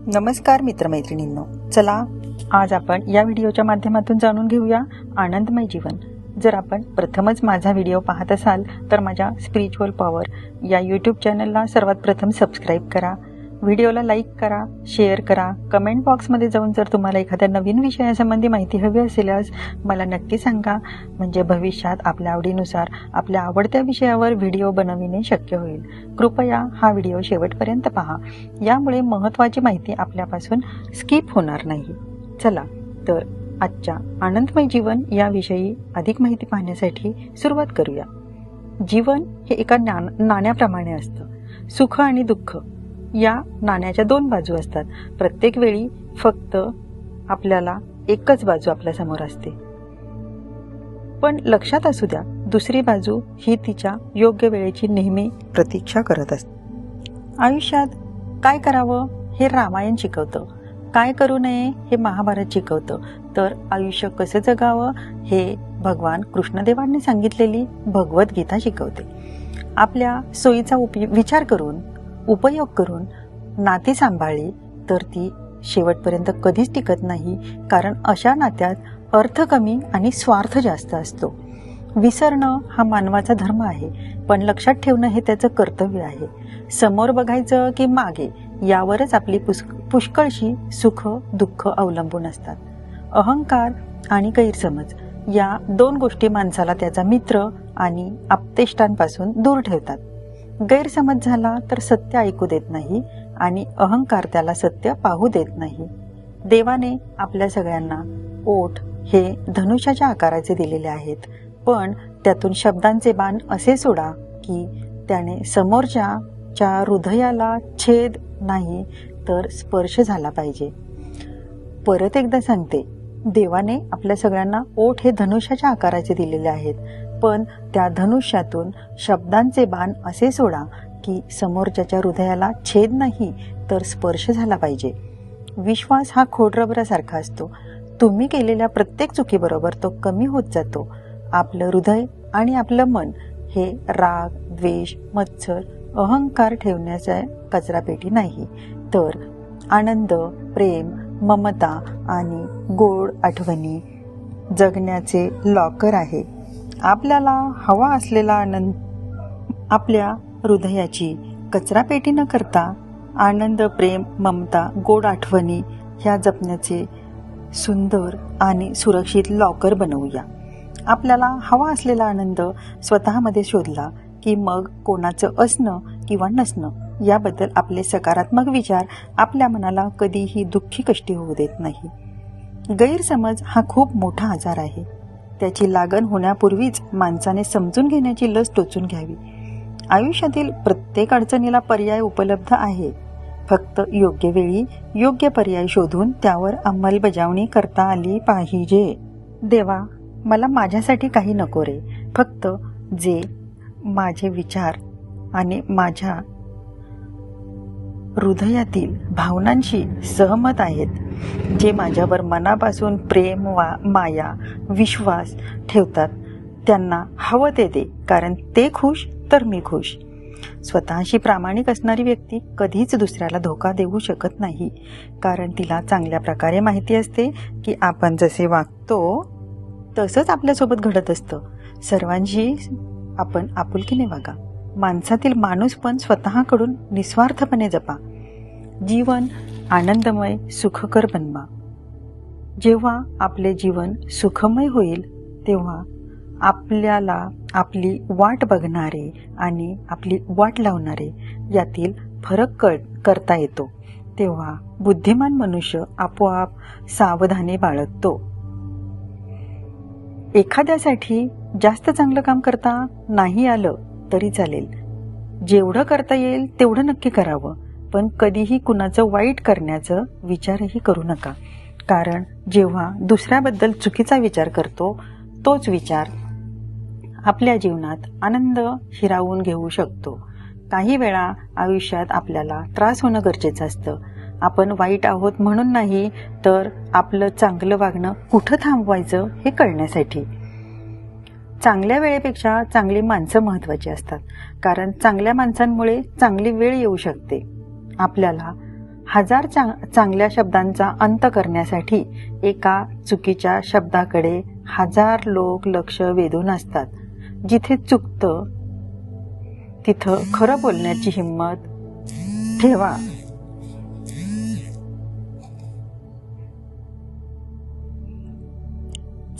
नमस्कार मित्रमैत्रिणींनो, चला आज आपण या व्हिडिओच्या माध्यमातून जाणून घेऊया आनंदमय जीवन. जर आपण प्रथमच माझा व्हिडिओ पाहत असाल तर माझ्या स्पिरिच्युअल पॉवर या यूट्यूब चॅनलला सर्वात प्रथम सबस्क्राईब करा, व्हिडिओला लाईक करा, शेअर करा. कमेंट बॉक्समध्ये जाऊन जर तुम्हाला एखाद्या नवीन विषयासंबंधी माहिती हवी असेलच मला नक्की सांगा, म्हणजे भविष्यात आपल्या आवडीनुसार आपल्या आवडत्या विषयावर व्हिडिओ बनविणे शक्य होईल. कृपया हा व्हिडिओ शेवटपर्यंत पहा, यामुळे महत्त्वाची माहिती आपल्यापासून स्किप होणार नाही. चला तर आजच्या आनंदमय जीवन याविषयी अधिक माहिती पाहण्यासाठी सुरुवात करूया. जीवन हे एका नाण्याप्रमाणे असतं. सुख आणि दुःख या नाण्याच्या दोन बाजू असतात. प्रत्येक वेळी फक्त आपल्याला एकच बाजू आपल्या समोर असते, पण लक्षात असू द्या, दुसरी बाजू ही तिच्या योग्य वेळेची नेहमी प्रतीक्षा करत असते. आयुष्यात काय करावं हे रामायण शिकवतं, काय करू नये हे महाभारत शिकवतं, तर आयुष्य कसं जगावं हे भगवान कृष्णदेवांनी सांगितलेली भगवद्गीता शिकवते. आपल्या सोयीचा विचार करून उपयोग करून नाती सांभाळली तर ती शेवटपर्यंत कधीच टिकत नाही, कारण अशा नात्यात अर्थ कमी आणि स्वार्थ जास्त असतो. विसरणं हा मानवाचा धर्म आहे, पण लक्षात ठेवणं हे त्याचं कर्तव्य आहे. समोर बघायचं की मागे यावरच आपली पुष्कळशी सुख दुःख अवलंबून असतात. अहंकार आणि गैरसमज या दोन गोष्टी माणसाला त्याचा मित्र आणि आप्तेष्टांपासून दूर ठेवतात. गैरसमज झाला तर सत्य ऐकू देत नाही आणि अहंकार त्याला सत्य पाहू देत नाही. देवाने आपल्या सगळ्यांना ओठ हे धनुष्याच्या आकाराचे दिलेले आहेत, पण त्यातून शब्दांचे बाण असे सोडा की त्याने समोरच्या हृदयाला छेद नाही तर स्पर्श झाला पाहिजे. परत एकदा सांगते, देवाने आपल्या सगळ्यांना ओठ हे धनुष्याच्या आकाराचे दिलेले आहेत, पण त्या धनुष्यातून शब्दांचे बाण असे सोडा की समोरच्याच्या हृदयाला छेद नाही तर स्पर्श झाला पाहिजे. विश्वास हा खोडरबरासारखा असतो. तुम्ही केलेल्या प्रत्येक चुकीबरोबर तो कमी होत जातो. आपलं हृदय आणि आपलं मन हे राग, द्वेष, मत्सर, अहंकार ठेवण्याच्या कचरापेटी नाही, तर आनंद, प्रेम, ममता आणि गोड आठवणी जगण्याचे लॉकर आहे. आपल्याला हवा असलेला आनंद आपल्या हृदयाची कचरापेटी न करता आनंद, प्रेम, ममता, गोड आठवणी ह्या जपण्याचे सुंदर आणि सुरक्षित लॉकर बनवूया. आपल्याला हवा असलेला आनंद स्वतःमध्ये शोधला की मग कोणाचं असणं किंवा नसणं याबद्दल आपले सकारात्मक विचार आपल्या मनाला कधीही दुःखी कष्टी होऊ देत नाही. गैरसमज हा खूप मोठा आजार आहे. त्याची लागण होण्यापूर्वीच माणसाने समजून घेण्याची लस टोचून घ्यावी. आयुष्यातील प्रत्येक अडचणीला पर्याय उपलब्ध आहे, फक्त योग्य वेळी योग्य पर्याय शोधून त्यावर अंमलबजावणी करता आली पाहिजे. देवा, मला माझ्यासाठी काही नको रे, फक्त जे माझे विचार आणि माझ्या हृदयातील भावनांशी सहमत आहेत, जे माझ्यावर मनापासून प्रेम, माया, विश्वास ठेवतात, त्यांना हवं ते दे, कारण ते खुश तर मी खुश. स्वतःशी प्रामाणिक असणारी व्यक्ती कधीच दुसऱ्याला धोका देऊ शकत नाही, कारण तिला चांगल्या प्रकारे माहिती असते की आपण जसे वागतो तसंच आपल्यासोबत घडत असतं. सर्वांशी आपण आपुलकीने वागा. माणसातील माणूस पण स्वतःकडून निस्वार्थपणे जपा. जीवन आनंदमय सुखकर बनवा. जेव्हा आपले जीवन सुखमय होईल तेव्हा आपल्याला आपली वाट बघणारे आणि आपली वाट लावणारे यातील फरक करता येतो. तेव्हा बुद्धिमान मनुष्य आपोआप सावधानी बाळगतो. एखाद्यासाठी जास्त चांगलं काम करता नाही आलं तरी चालेल. जेवढं करता येईल तेवढं नक्की करावं, पण कधीही कुणाचं वाईट करण्याचं विचारही करू नका, कारण जेव्हा दुसऱ्याबद्दल चुकीचा विचार करतो तोच विचार आपल्या जीवनात आनंद हिरावून घेऊ शकतो. काही वेळा आयुष्यात आपल्याला त्रास होणं गरजेचं असतं. आपण वाईट आहोत म्हणून नाही, तर आपलं चांगलं वागणं कुठं थांबवायचं हे कळण्यासाठी. चांगल्या वेळेपेक्षा चांगली माणसं महत्त्वाची असतात, कारण चांगल्या माणसांमुळे चांगली वेळ येऊ शकते. आपल्याला 1000 चांगल्या शब्दांचा अंत करण्यासाठी एका चुकीच्या शब्दाकडे 1000 लोक लक्ष वेधून असतात. जिथे चुकतं तिथं खरं बोलण्याची हिंमत ठेवा.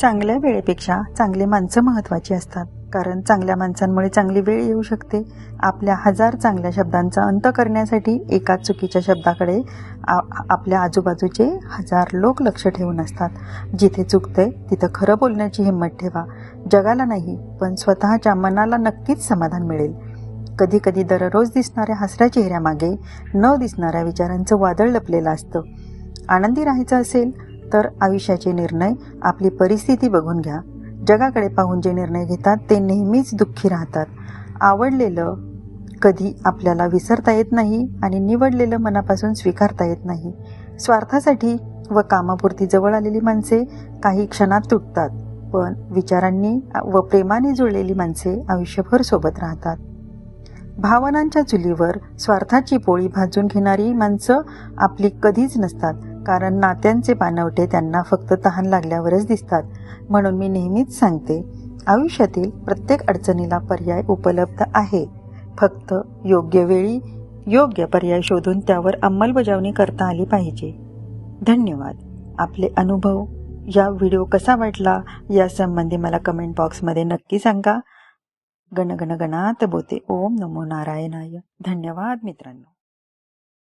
चांगल्या वेळेपेक्षा चांगली माणसं महत्त्वाची असतात, कारण चांगल्या माणसांमुळे चांगली वेळ येऊ शकते. आपल्या 1000 चांगल्या शब्दांचा अंत करण्यासाठी एका चुकीच्या शब्दाकडे आपल्या आजूबाजूचे 1000 लोक लक्ष ठेवून असतात. जिथे चुकतंय तिथं खरं बोलण्याची हिंमत ठेवा. जगाला नाही पण स्वतःच्या मनाला नक्कीच समाधान मिळेल. कधी कधी दररोज दिसणाऱ्या हसऱ्या चेहऱ्यामागे न दिसणाऱ्या विचारांचं वादळ लपलेलं असतं. आनंदी राहायचं असेल तर आयुष्याचे निर्णय आपली परिस्थिती बघून घ्या. जगाकडे पाहून जे निर्णय घेतात ते नेहमीच दुःखी राहतात. आवडलेलं कधी आपल्याला विसरता येत नाही आणि निवडलेलं मनापासून स्वीकारता येत नाही. स्वार्थासाठी व कामापुरती जवळ आलेली माणसे काही क्षणात तुटतात, पण विचारांनी व प्रेमाने जुळलेली माणसे आयुष्यभर सोबत राहतात. भावनांच्या चुलीवर स्वार्थाची पोळी भाजून घेणारी माणसं आपली कधीच नसतात, कारण नात्यांचे पानवटे त्यांना फक्त तहान लागल्यावरच दिसतात. म्हणून मी नेहमीच सांगते, आयुष्यातील प्रत्येक अडचणीला पर्याय उपलब्ध आहे. फक्त योग्य वेळी योग्य पर्याय शोधून त्यावर अंमलबजावणी करता आली पाहिजे. धन्यवाद. आपले अनुभव, या व्हिडिओ कसा वाटला यासंबंधी मला कमेंट बॉक्समध्ये नक्की सांगा. गण गण गणात बोते. ओम नमो नारायणाय. धन्यवाद मित्रांनो.